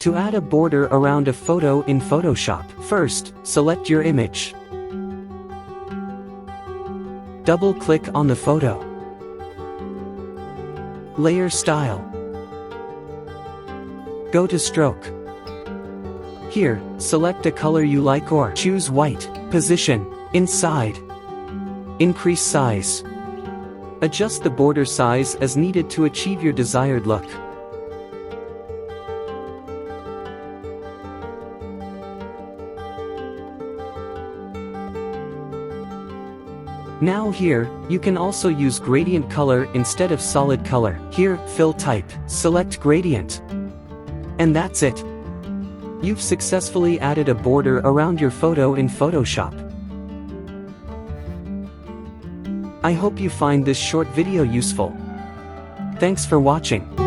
To add a border around a photo in Photoshop, first, select your image. Double-click on the photo. Layer Style. Go to Stroke. Here, select a color you like or choose white. Position, inside. Increase size. Adjust the border size as needed to achieve your desired look. Now here, you can also use gradient color instead of solid color. Here, fill type, select gradient. And that's it. You've successfully added a border around your photo in Photoshop. I hope you find this short video useful. Thanks for watching.